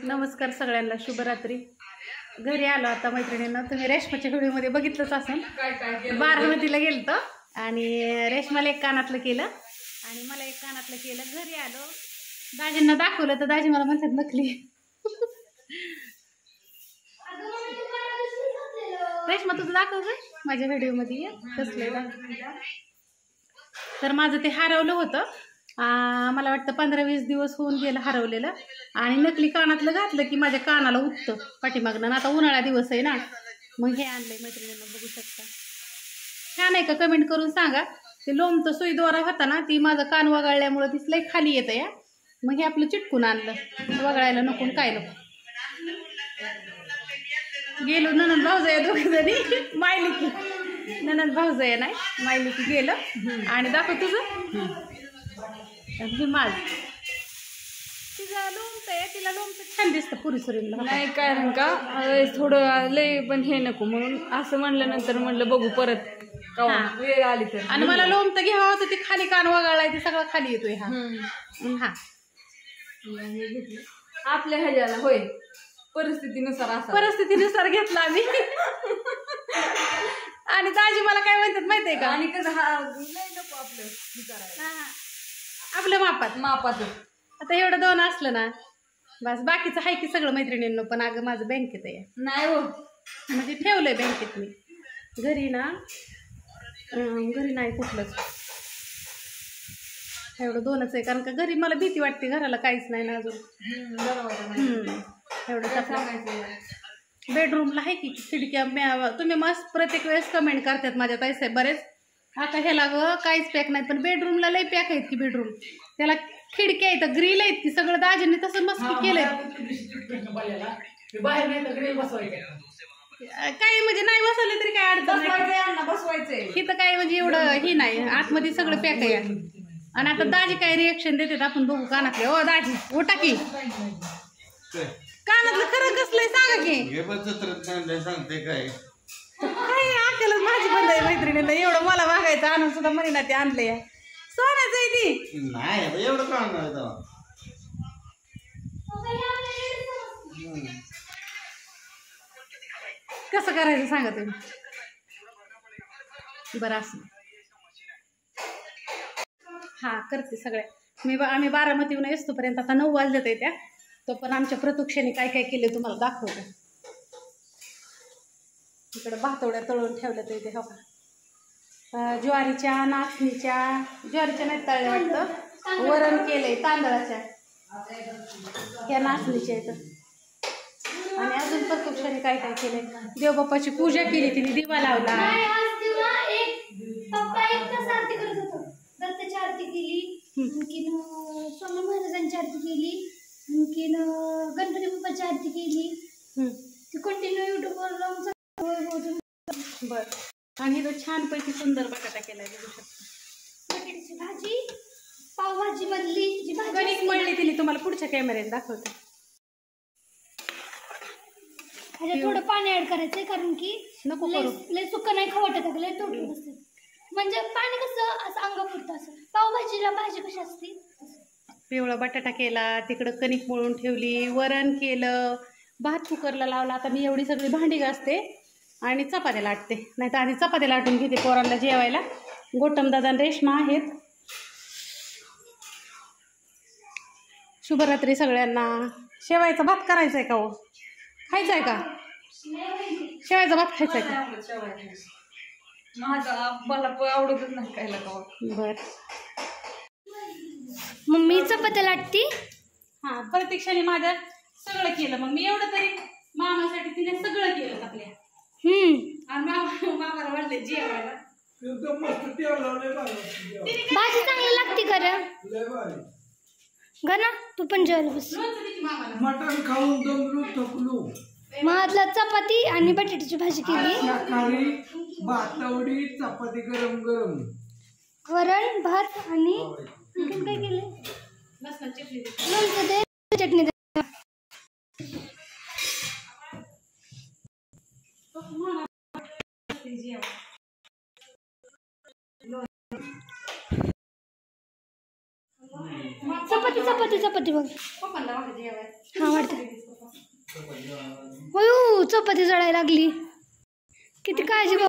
नमस्कार सगळ्यांना, शुभरात्री. घरी आलो आता मैत्रिणींना. तुम्ही रेशमाच्या व्हिडिओमध्ये बघितलंच असेल. बारामतीला गेलतो आणि रेशमाला एक कानातलं केलं आणि मला एक कानातलं केलं. घरी आलो, दाजींना दाखवलं तर दाजी मला म्हणतात नकली. रेशमा तुझं दाखव ग माझ्या व्हिडिओमध्ये कसलं. तर माझं ते हरवलं होतं. मला वाटतं 15-20 दिवस होऊन गेलं हरवलेलं. आणि नकली कानातलं घातलं की माझ्या कानाला उठतं पाठीमागनं. आता उन्हाळा दिवस आहे ना, मग हे आणलंय मैत्रिणींना. बघू शकता, छान आहे का कमेंट करून सांगा. ते लोमतं सुईद्वारा होता ना, ती माझं कान वगळल्यामुळं तीच लई खाली येतं या. मग हे आपलं चिटकून आणलं, वगळायला नको काय नको. गेलो ननंद भाऊजया दोघी जणी, मायलिकी ननंद भाऊजया नाही मायलिकी गेलं. आणि दाखव तुझं हे माझ तिचं लोमत आहे, तिला लोमत छान दिसतं पुरीसुरीला. नाही काय नाही का, थोडं लय पण हे नको म्हणून असं म्हणल्यानंतर म्हणलं बघू परत वेळ आली तर. आणि मला लोमत घ्यावं होतं, ते खाली कान वगळलाय, ते सगळं खाली येतोय. हा हा आपल्या ह्याच्याला होय, परिस्थितीनुसार असा परिस्थितीनुसार घेतला आम्ही. आणि दाजी मला काय म्हणतात माहितीये का, आणि कसं हा नाही नको आपलं विचारायला, आपल्या मापात मापाचं. आता एवढं 2 असलं ना बस, बाकीचं आहे की सगळं मैत्रिणींनो. पण अगं माझं बँकेत आहे, नाही हो म्हणजे ठेवलंय बँकेत मी. घरी ना घरी नाही कुठलंच. एवढं 2च आहे, कारण का घरी मला भीती वाटते, घराला काहीच नाही ना अजून. बरोबर. एवढं बेडरूमला आहे की खिडक्या. तुम्ही मस्त प्रत्येक वेळेस कमेंट करतात माझ्या ताईसाहेब बरेच. आता ह्याला ग काहीच पॅक नाही, पण बेडरूमला लई पॅक आहेत की. बेडरूम त्याला खिडक्या आहेत, ग्रिल आहेत की. सगळं दाजींनी तसं मस्त केलंय. काही म्हणजे नाही बसवले तरी काय अडचण नाही, बसवायचंय. इथं काय म्हणजे एवढं ही नाही. आतमध्ये सगळं पॅक आहे. आणि आता दाजी काय रिएक्शन देतात आपण बघू. कानातले ओ दाजी उठा की, कानातलं खरं कसलंय सांगा की. सांगते काय काय अकलच माझी बंद आहे मैत्रिणीला. एवढं मला मागायचं आणून सुद्धा म्हणे ना ते आणलंय. सोन्याचं आहे ती. नाही एवढं काम नाही. कसं करायचं सांगा तुम्ही बरं. असं हा करते सगळ्या. आम्ही बारामतीहून येतोपर्यंत आता 9 वाजलेत आहे त्या. तो पण आमच्या प्रतुक्षाने काय काय केले तुम्हाला दाखवलं. इकडं भातवड्या तळून ठेवल्या तर इथे. हो का, ज्वारीच्या नाचणीच्या, ज्वारीच्या नाही तळल्या वाटतं. वरण केलंय तांदळाच्या, ह्या नाचणीच्या इथं. आणि अजून प्रतुक्षाने काय काय केलंय. देवबाप्पाची पूजा केली तिने, दिवा लावला. दत्ताची आरती केली, आणखीन स्वामी महाराजांची आरती केली, आणखीन गणपती बाप्पाची आरती केली. ती कंटिन्यू युट्यूबवर लावून. बर. आणि इथं छानपैकी सुंदर बटाटा केलाय, बघू शकता. बटाट्याची भाजी, पावभाजी मधली जी भाजी कणिक मळली तिने, तुम्हाला पुढच्या कॅमेऱ्यात दाखवते. ह्याच्यात थोडं पाणी ऍड करायचंय, कारण की नको करू, लय सुकं नाही खवटत, लय तोडून असते. म्हणजे पाणी कसं असं अंगापुरतं. असं पावभाजीला भाजी कशी असते. पिवळा बटाटा केला, तिकडं कणिक मळून ठेवली, वरण केलं, भात कुकरला लावला. आता मी एवढी सगळी भांडी घासते आणि चपात्या लाटते. नाही तर आधी चपात्या लाटून घेते पोरांना जेवायला. गोटम दादा आणि रेशमा आहेत. शुभरात्री सगळ्यांना. शेवायचा भात करायचा आहे का हो, खायचा आहे का शेवायचा भात, खायचा आहे का. मला आवडतच नाही खायला का. बर. मम्मी चपात्या लाटती. हां, प्रत्यक्षाने माझं सगळं केलं. मग मी एवढं तरी मामासाठी तिने सगळं केलं आपल्या. आणि मामाला वाटले जेवायला. भाजी चांगली लागते खरं. गणा तू पण जेवायला बस. मटण खाऊन दमलो थकलो. महातला चपाती आणि बटाट्याची भाजी केली. भातवडी चपाती गरम गरम, वरण भात आणि काय केलं, लसण चटणी, लोणचं दे, चटणी दे. चपाती चपाती चपाती वाढते बघ. हा वाढते. होय चपाती जळायला लागली. किती काळजी बघ.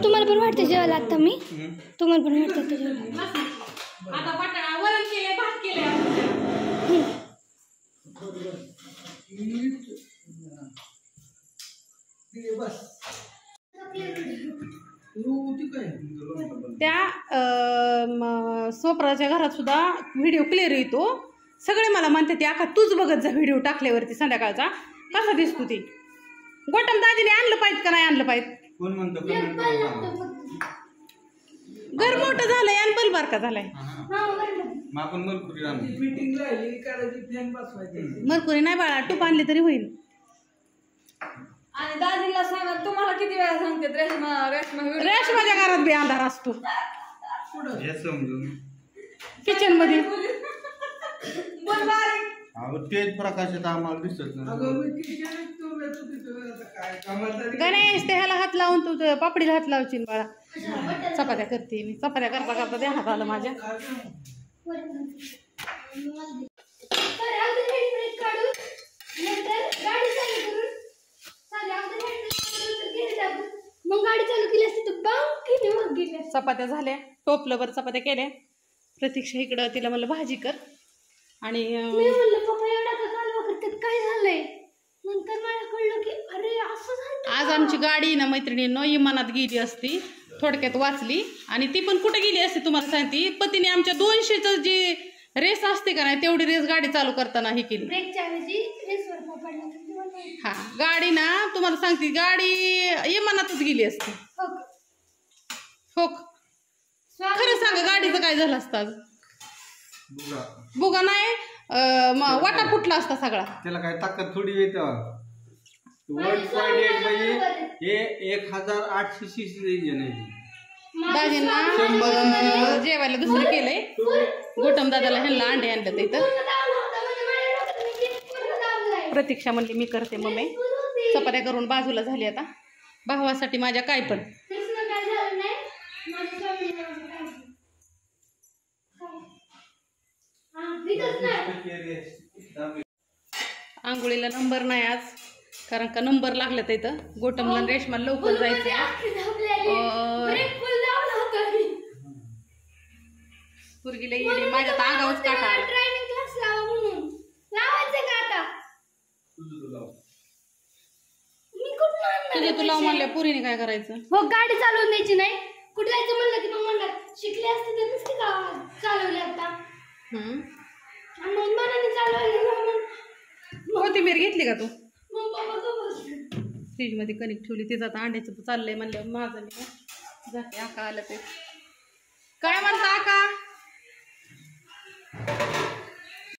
तुम्हाला पण वाटते जेवायला आता मी तुम्हाला पण वाटतं जेवायला. आता बटाटा वरण केले, भात केले. त्या सोपराच्या घरात सुद्धा व्हिडिओ क्लिअर येतो. सगळे मला म्हणते ते आका तूच बघत जा व्हिडिओ टाकल्यावरती संध्याकाळचा कसा दिसतो ते. गोटम दाजीने आणलं पाहिजे का नाही आणलं पाहिजे. कोण म्हणतो घर मोठं झालंय आणि बलबारका झालाय. आपण मरकुरी फिटिंग राहिली करायची फॅन बसवायची. मरकुरी नाही बाळा टूप आणली तरी होईल. आणि दादीला सांगा तुम्हाला किती वेळा सांगते रेशमाच्या घरात बी अंधार असतो. हे समजून किचन मध्ये तेज प्रकाशात आम्हाला दिसत गणेश ते ह्याला हात लावून तू पापडीला हात लावशील बाळा. चपात्या करते मी. चपात्या करता करता ध्यानात आलं माझ्या. मग गाडी चालू केली असती तर बांकीने मग गेली. चपात्या झाल्या. टोपलंभर चपात्या केल्या. प्रतीक्षा इकडं तिला म्हणलं भाजी कर. आणि मी म्हणलं पप्पा एवढा का कालवा करतात काय झालंय. नंतर मला कळलं की अरे असं झालं. आज आमची गाडी ना मैत्रिणींनो इमानात गेली असती. थोडक्यात वाचली. आणि ती पण कुठे गेली असती तुम्हाला सांगते. पतीने आमच्या 200चं जी रेस असते का नाही तेवढी रेस गाडी चालू करताना ही केली. ब्रेकच्या ऐवजी रेसवर पकडला. हा गाडी ना तुम्हाला सांगते गाडी इमानातच गेली असती. हो खरं सांगा गाडीचं काय झालं असतं आज. बुगा नाही वाटा फुटला असता सगळा. त्याला काय ताकद थोडी येत. 1.8 म्हणजे 1800 cc इंजिन आहे. दाजींना जेवायला दुसरं केलंय. गोटम दादाला ह्यांना अंडे आणलं ते इथं. प्रतीक्षा म्हणली मी करते मम्मी. चपात्या करून बाजूला झाली आता. भावासाठी माझ्या काय पण आंघोळीला नंबर नाही आज. कारण का नंबर लागलं तर इथं. गोटमला रेशमाला लवकर जायचं. पुरगीला येईल माझ्या तर अंगावच काटा. तुझे तू लाव म्हणल्या पुरीने काय करायचं. हो गाडी चालवून द्यायची नाही. कुठे जायचं म्हणलं की मग म्हणतात शिकले असते तर नसते का चालवले आता. मग मनाने चालवायला कोथिंबीर घेतली का तू. मग बाबा फ्रीज मध्ये कणिक ठेवली. तिचं आता अंड्याचं चाललंय म्हणलं माझं मी जाते. आका आलं ते काय म्हणता आका.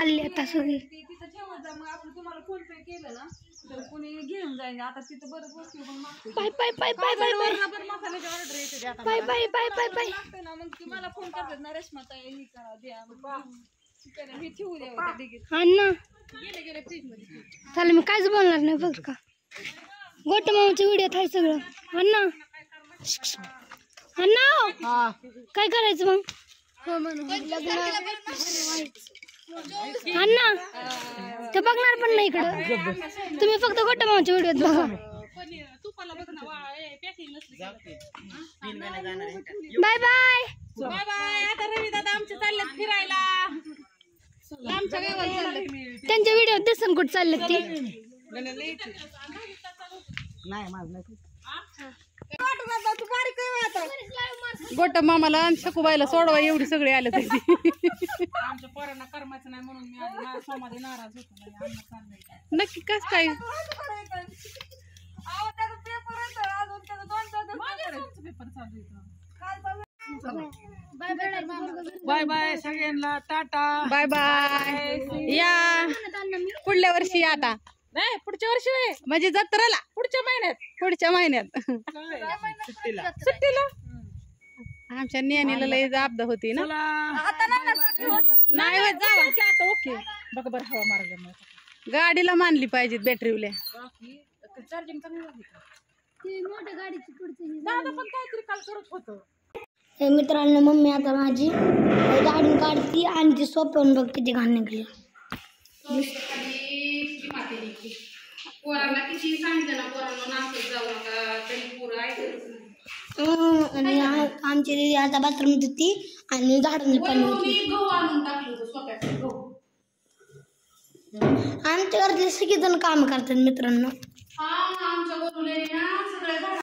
आली आता सगळी. तिथं ठेवत जा. मग आपण तुम्हाला फोन पे केलं ना तर कोणी घेऊन जाईल. आता तिथं बरं वस्तू पण मागते. Bye bye bye bye bye bye मसाल्याची ऑर्डर येते आता bye bye bye bye bye. लागतं ना. मग मला फोन करतात ना रेशमा ताई हे करा द्या. हे ठेवू द्या होत्या डिगीत. अण्णा गेले गेले फ्रीज मध्ये. चालेल मी काहीच बोलणार नाही बघ का. गोटे मामाचे व्हिडिओ आहे सगळं. अण्णा अण्णा काय करायचं मग. अण्णा ते बघणार पण नाही इकडं. तुम्ही फक्त गोटे मामाचे व्हिडिओ बघा. Bye bye bye bye. आता रवी दादा आमचे चाललेत फिरायला. आमच्या गावाला चाललेत. त्यांच्या व्हिडिओ दिसन कुठं चाललेत ती. गोटम मामाला आणि शकूबाईला सोडवा एवढी सगळी आले तरी. आमच्या पोरांना करमायचं नाही म्हणून मी सोमारी नाराज होतो. नक्की कस काय. बाय बाय सगळ्यांना टाटा. Bye bye. या पुढल्या वर्षी या आता. नाही पुढच्या वर्षी म्हणजे जत्रेला पुढच्या महिन्यात सुट्टीला. आमच्या नियानीला लय आपदा होती ना. नाही जावा ओके बघ बरं हवा मार्ग गाडीला मानली पाहिजे बॅटरीवल्या. ती मोठ्या गाडीची पुढची दादा पण काहीतरी काल करत होतं. मित्रांनो मम्मी आता माझी झाडून काढती आणि ती सोपवून बघ किती घाण निघली. पोरांना किती सांगितलं ना, पोरांना नाचत जाऊ नका, तरी पोरं ऐकतच नाही. आणि आमची दीदी आता बाथरूम धुती आणि झाडून पाणी मी गहू आणून टाकलं होतं स्वतःचं गहू. आमच्या घरातले सगळेजण काम करतात मित्रांनो. हा आमच्या वरुले ना सगळ्या झाडांना